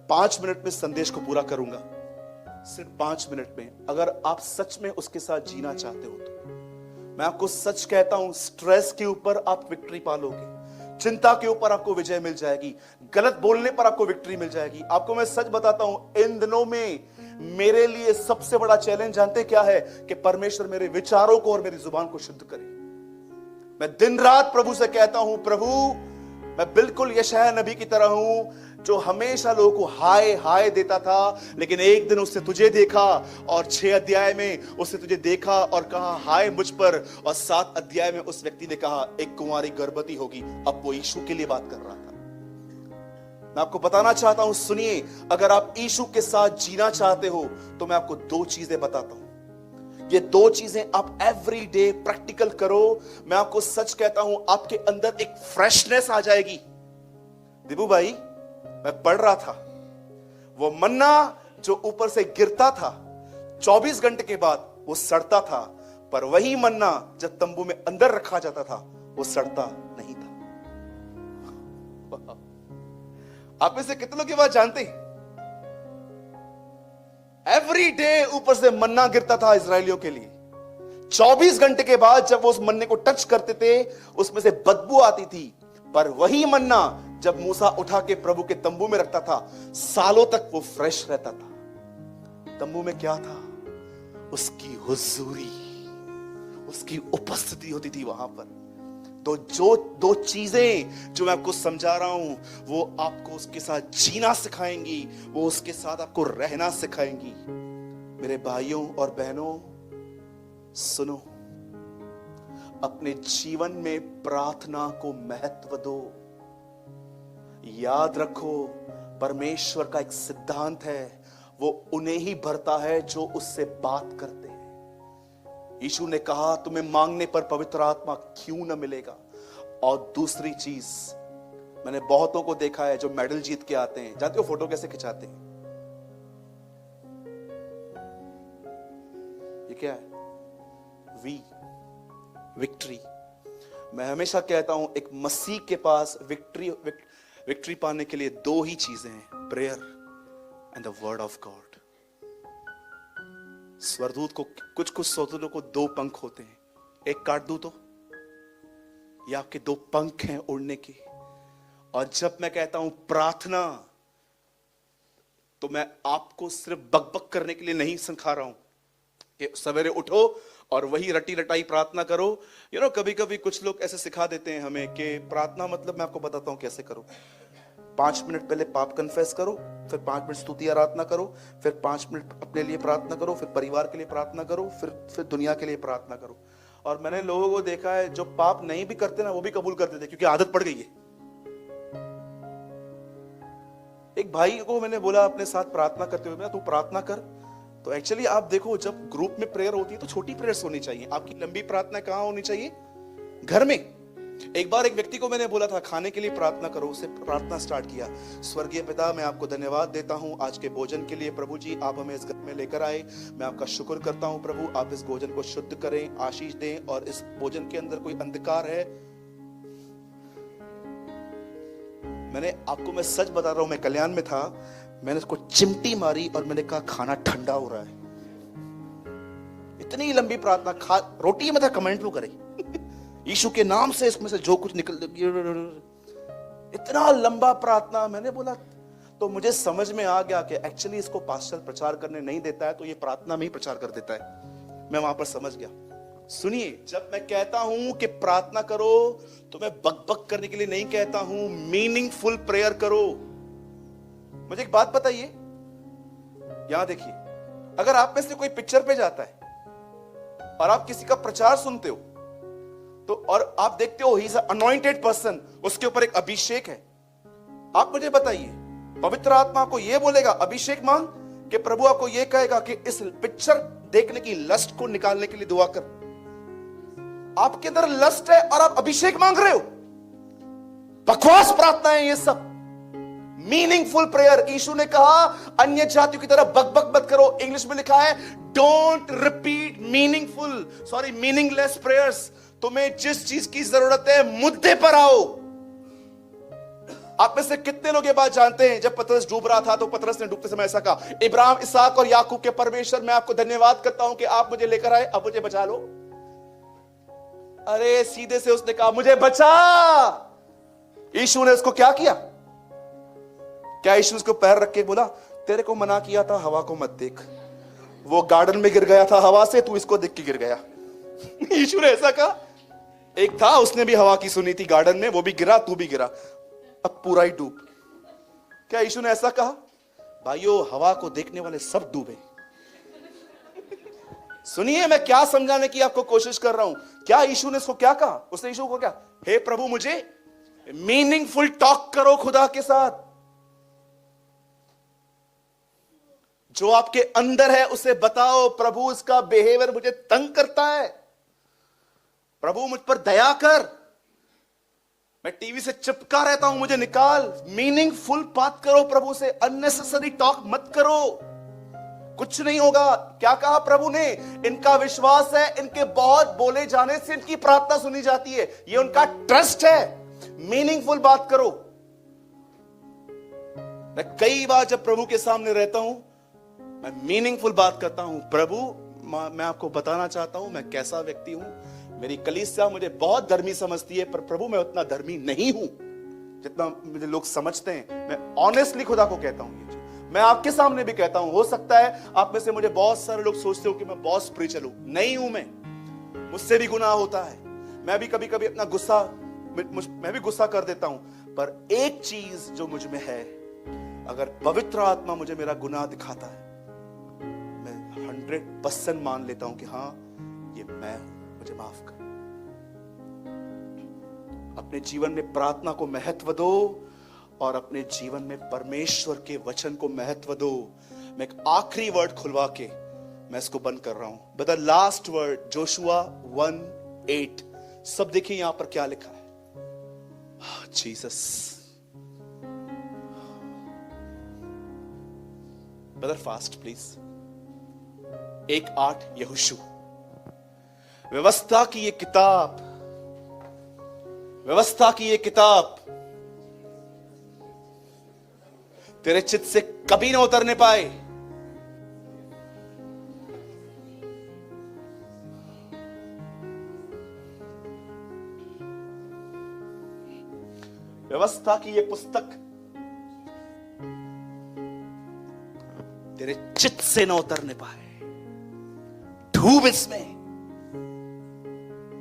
5 minute में संदेश को पूरा करूंगा, सिर्फ 5 मिनट में। अगर आप सच में उसके साथ जीना चाहते हो तो मैं आपको सच कहता हूं, स्ट्रेस के ऊपर आप विक्ट्री पालोगे, चिंता के ऊपर आपको विजय मिल जाएगी, गलत बोलने पर आपको विक्ट्री मिल जाएगी। आपको मैं सच बताता हूं, इन दिनों में मेरे लिए सबसे बड़ा चैलेंज जानते क्या है? कि परमेश्वर मेरे विचारों को और मेरी जुबान को शुद्ध करे। मैं दिन रात प्रभु से कहता हूं, प्रभु मैं बिल्कुल यशायाह नबी की तरह हूं जो हमेशा लोगों को हाय हाय देता था, लेकिन एक दिन उसने तुझे देखा और 6 अध्याय में उसने तुझे देखा और कहा हाय मुझ पर, और 7 अध्याय में उस व्यक्ति ने कहा एक कुंवारी गर्भवती होगी। अब वो यीशु के लिए बात कर रहा था। मैं आपको बताना चाहता हूं, सुनिए, अगर आप यीशु के साथ जीना चाहते हो तो मैं आपको 2 चीजें बताता हूं। ये 2 चीजें आप एवरी डे प्रैक्टिकल करो। मैं आपको सच कहता हूं, आपके अंदर एक फ्रेशनेस आ जाएगी। दिबू भाई, मैं पढ़ रहा था, वो मन्ना जो ऊपर से गिरता था 24 घंटे के बाद वो सड़ता था, पर वही मन्ना जब तंबू में अंदर रखा जाता था वो सड़ता नहीं था। आप में से कितने लोग ये बात जानते हैं? एवरी डे ऊपर से मन्ना गिरता था इजरायलियों के लिए। 24 घंटे के बाद जब वो उस मन्ने को टच करते थे उसमें से बदबू आती थी, पर वही मन्ना जब मूसा उठा के प्रभु के तंबू में रखता था सालों तक वो फ्रेश रहता था। तंबू में क्या था? उसकी हुजूरी, उसकी उपस्थिति होती थी वहां पर। तो जो 2 चीजें जो मैं आपको समझा रहा हूं वो आपको उसके साथ जीना सिखाएंगी, वो उसके साथ आपको रहना सिखाएंगी। मेरे भाइयों और बहनों सुनो, अपने जीवन में प्रार्थना को महत्व दो। याद रखो, परमेश्वर का एक सिद्धांत है, वो उन्हें ही भरता है जो उससे बात करते हैं। यीशु ने कहा तुम्हें मांगने पर पवित्र आत्मा क्यों न मिलेगा। और दूसरी चीज, मैंने बहुतों को देखा है जो मेडल जीत के आते हैं, जानते हो फोटो कैसे खिंचाते हैं? ये क्या है? विक्ट्री। मैं हमेशा कहता हूं एक मसीह के पास विक्ट्री पाने के लिए 2 ही चीजें हैं, prayer and the word of God. स्वरदूत को, कुछ स्वरदूतों को 2 पंख होते हैं, एक काट दूं तो ये आपके 2 पंख हैं उड़ने के। और जब मैं कहता हूं प्रार्थना, तो मैं आपको सिर्फ बकबक करने के लिए नहीं सिखा रहा हूं कि सवेरे उठो और वही रटी रटाई प्रार्थना करो। कभी कभी कुछ लोग ऐसे सिखा देते हैं हमें कि प्रार्थना मतलब, मैं आपको बताता हूं कैसे करो। 5 मिनट पहले पाप कन्फेस करो, फिर 5 मिनट स्तुति आराधना करो, फिर 5 मिनट अपने लिए प्रार्थना करो, फिर परिवार के लिए प्रार्थना करो, फिर दुनिया के लिए प्रार्थना करो। और मैंने लोगों को देखा है जो पाप नहीं भी करते ना वो भी कबूल कर देते क्योंकि आदत पड़ गई है। एक भाई को मैंने बोला अपने साथ प्रार्थना करते हुए, तू प्रार्थना कर। तो एक्चुअली आप देखो, जब ग्रुप में प्रेयर होती है तो छोटी प्रेयर्स होनी चाहिए। आपकी लंबी प्रार्थना कहां होनी चाहिए? घर में। एक बार एक व्यक्ति को मैंने बोला था खाने के लिए प्रार्थना करो, उसे प्रार्थना स्टार्ट किया। स्वर्गीय पिता, मैं आपको धन्यवाद देता हूं आज के भोजन के लिए। प्रभु जी, आप हमें इस घर में लेकर आए, मैं आपका शुक्र करता हूं। प्रभु, आप इस भोजन को शुद्ध करें, आशीष दें, और इस भोजन के अंदर कोई अंधकार है, मैंने आपको, मैं सच बता रहा हूं, मैं कल्याण में था, मैंने उसको चिमटी मारी और मैंने कहा खाना ठंडा हो रहा है। इतनी लंबी प्रार्थना, रोटी में था, कमेंट लो करे यीशु के नाम से इसमें से जो कुछ निकल, इतना लंबा प्रार्थना। मैंने बोला, तो मुझे समझ में आ गया कि एक्चुअली इसको पास्टर प्रचार करने नहीं देता है, तो ये प्रार्थना में ही प्रचार कर देता है। मैं वहां पर समझ गया। सुनिए, जब मैं कहता हूं कि प्रार्थना करो तो मैं बकबक करने के लिए नहीं कहता हूं, मीनिंगफुल प्रेयर करो। मुझे एक बात बताइए, यहां देखिए, अगर आप में से कोई पिक्चर पे जाता है और आप किसी का प्रचार सुनते हो तो, और आप देखते हो ही इज अनॉइंटेड पर्सन, उसके ऊपर एक अभिषेक है, आप मुझे बताइए, पवित्र आत्मा को यह बोलेगा अभिषेक मांग, कि प्रभु आपको यह कहेगा कि इस पिक्चर देखने की लस्ट को निकालने के लिए दुआ कर? आपके अंदर लस्ट है और आप अभिषेक मांग रहे हो। बकवास प्रार्थना है ये सब। मीनिंगफुल प्रेयर, यीशु ने कहा अन्य जातियों की तरह बकबक मत करो। इंग्लिश में लिखा है डोंट रिपीट मीनिंगलेस प्रेयर्स। तुम्हें जिस चीज की जरूरत है मुद्दे पर आओ। आप में से कितने लोग ये बात जानते हैं, जब पतरस डूब रहा था तो पतरस ने डूबते समय ऐसा कहा, इब्राहिम, इसहाक और याकूब के परमेश्वर, मैं आपको धन्यवाद करता हूं कि आप मुझे लेकर आए, अब मुझे बचा लो। अरे सीधे से उसने कहा, मुझे बचा। यीशु ने उसको क्या किया? क्या यीशु उसको पैर रख के बोला, तेरे को मना किया था हवा को मत देख, वो गार्डन में गिर गया था हवा से, तू इसको देख के गिर गया। यीशु ने ऐसा कहा? एक था, उसने भी हवा की सुनी थी गार्डन में, वो भी गिरा, तू भी गिरा, अब पूरा ही डूब। क्या यीशु ने ऐसा कहा? भाइयों, हवा को देखने वाले सब डूबे। सुनिए, मैं क्या समझाने की आपको कोशिश कर रहा हूं। क्या यीशु ने इसको क्या कहा? उसने यीशु को क्या, हे प्रभु, मुझे मीनिंगफुल टॉक करो खुदा के साथ। जो आपके अंदर है उसे बताओ, प्रभु इसका बिहेवियर मुझे तंग करता है, प्रभु मुझ पर दया कर, मैं टीवी से चिपका रहता हूं, मुझे निकाल। मीनिंगफुल बात करो प्रभु से, अननेसेसरी टॉक मत करो, कुछ नहीं होगा। क्या कहा प्रभु ने? इनका विश्वास है, इनके बहुत बोले जाने से इनकी प्रार्थना सुनी जाती है, ये उनका ट्रस्ट है। मीनिंगफुल बात करो। मैं कई बार जब प्रभु के सामने रहता हूं, मैं मीनिंगफुल बात करता हूं। प्रभु, मैं आपको बताना चाहता हूं मैं कैसा व्यक्ति हूं। मेरी कलीसिया मुझे बहुत धर्मी समझती है, पर प्रभु मैं उतना धर्मी नहीं हूं जितना मुझे लोग समझते हैं। मैं ऑनेस्टली खुदा को कहता हूं, ये मैं आपके सामने भी कहता हूं। हो सकता है आप में से मुझे बहुत सारे लोग सोचते हो कि मैं बहुत स्पिरिचुअल हूं, नहीं हूं। मैं, मुझसे भी गुनाह होता है, मैं भी कभी कभी अपना गुस्सा, मैं भी गुस्सा कर देता हूं। पर एक चीज जो मुझ में है, अगर पवित्र आत्मा मुझे मेरा गुनाह दिखाता है, 100% मान लेता हूं कि हां, ये मैं हूं, मुझे माफ कर। अपने जीवन में प्रार्थना को महत्व दो और अपने जीवन में परमेश्वर के वचन को महत्व दो। मैं एक आखिरी वर्ड खुलवा के मैं इसको बंद कर रहा हूं। But the last word, Joshua 1:8। सब देखिए यहां पर क्या लिखा है। Jesus, brother fast please. 1:8 यहोशू। व्यवस्था की ये किताब, व्यवस्था की ये किताब तेरे चित्त से कभी ना उतरने पाए। व्यवस्था की ये पुस्तक तेरे चित्त से ना उतरने पाए। डूब इसमें।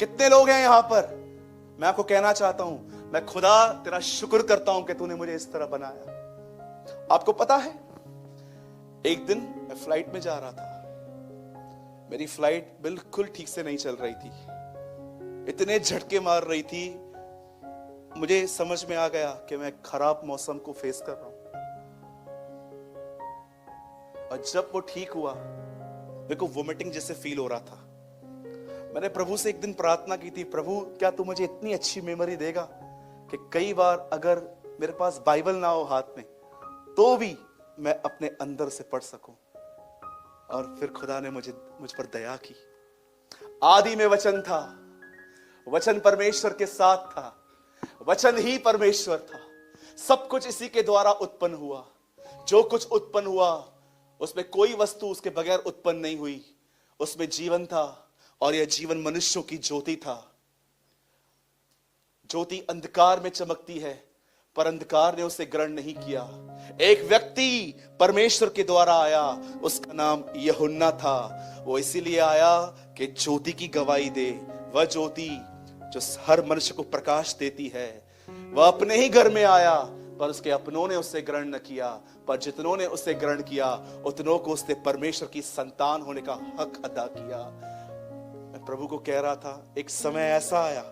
कितने लोग हैं यहां पर? मैं आपको कहना चाहता हूं, मैं खुदा तेरा शुक्र करता हूं कि तूने मुझे इस तरह बनाया। आपको पता है, एक दिन मैं फ्लाइट में जा रहा था। मेरी फ्लाइट बिल्कुल ठीक से नहीं चल रही थी, इतने झटके मार रही थी। मुझे समझ में आ गया कि मैं खराब मौसम को फेस कर रहा हूं। और जब वो ठीक हुआ, मेरे को वोमिटिंग जैसे फील हो रहा था। मैंने प्रभु से एक दिन प्रार्थना की थी, प्रभु क्या तू मुझे इतनी अच्छी मेमोरी देगा कि कई बार अगर मेरे पास बाइबल ना हो हाथ में तो भी मैं अपने अंदर से पढ़ सकूं। और फिर खुदा ने मुझ पर दया की। आदि में वचन था, वचन परमेश्वर के साथ था, वचन ही परमेश्वर था। सब कुछ इसी के द्वारा उत्पन्न हुआ। जो कुछ उत्पन्न हुआ उसमें कोई वस्तु उसके बगैर उत्पन्न नहीं हुई। उसमें जीवन था और यह जीवन मनुष्यों की ज्योति था। ज्योति अंधकार में चमकती है, पर अंधकार ने उसे ग्रहण नहीं किया। एक व्यक्ति परमेश्वर के द्वारा आया, उसका नाम यूहन्ना था। वो इसीलिए आया कि ज्योति की गवाही दे। वह ज्योति जो हर मनुष्य को प्रकाश देती है। वह अपने ही घर में आया, पर उसके अपनों ने उसे ग्रहण न किया। पर जितनों ने उसे ग्रहण किया, उतनों को उसने परमेश्वर की संतान होने का हक अदा किया। मैं प्रभु को कह रहा था, एक समय ऐसा आया,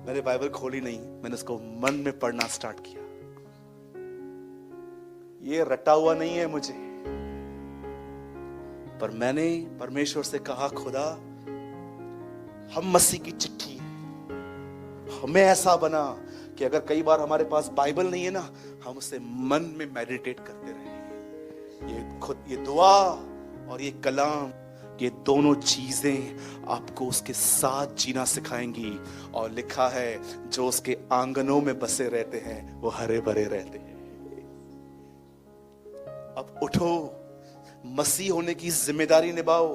मैंने बाइबल खोली नहीं, मैंने उसको मन में पढ़ना स्टार्ट किया। ये रटा हुआ नहीं है मुझे, पर मैंने परमेश्वर से कहा, खुदा हम मसीह की चिट्ठी, हमें ऐसा बना कि अगर कई बार हमारे पास बाइबल नहीं है ना, हम उसे मन में मेडिटेट करते रहे। ये दुआ और ये कलाम ये दोनों चीजें आपको उसके साथ जीना सिखाएंगी। और लिखा है जो उसके आंगनों में बसे रहते हैं वो हरे भरे रहते हैं। अब उठो, मसीह होने की जिम्मेदारी निभाओ।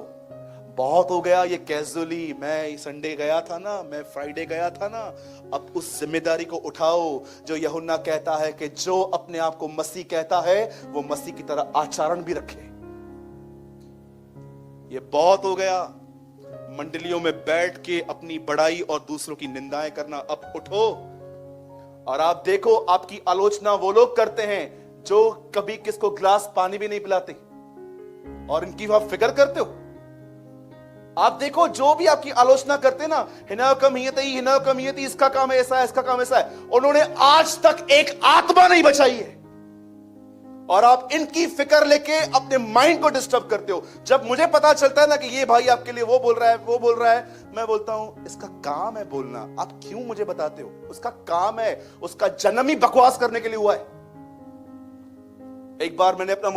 बहुत हो गया ये कैजुअली, मैं संडे गया था ना, मैं फ्राइडे गया था ना। अब उस जिम्मेदारी को उठाओ जो यूहन्ना कहता है कि जो अपने आप को मसीह कहता है वो मसीह की तरह आचरण भी रखे। ये बहुत हो गया मंडलियों में बैठ के अपनी बड़ाई और दूसरों की निंदाएं करना। अब उठो और आप देखो, आपकी आलोचना वो लोग करते हैं जो कभी किसको ग्लास पानी भी नहीं पिलाते, और इनकी आप फिक्र करते हो। आप देखो जो भी आपकी आलोचना करते ना, हिना कमियती, इसका काम ऐसा है, इसका काम ऐसा है, उन्होंने आज तक एक आत्मा नहीं बचाई है। और आप इनकी फिक्र लेके अपने माइंड को डिस्टर्ब करते हो। जब मुझे पता चलता है ना कि ये भाई आपके लिए वो बोल रहा है, वो बोल रहा है, मैं बोलता हूं इसका काम है बोलना, आप क्यों मुझे बताते हो? उसका काम है, उसका जन्म ही बकवास करने के लिए हुआ है। एक बार मैंने अपना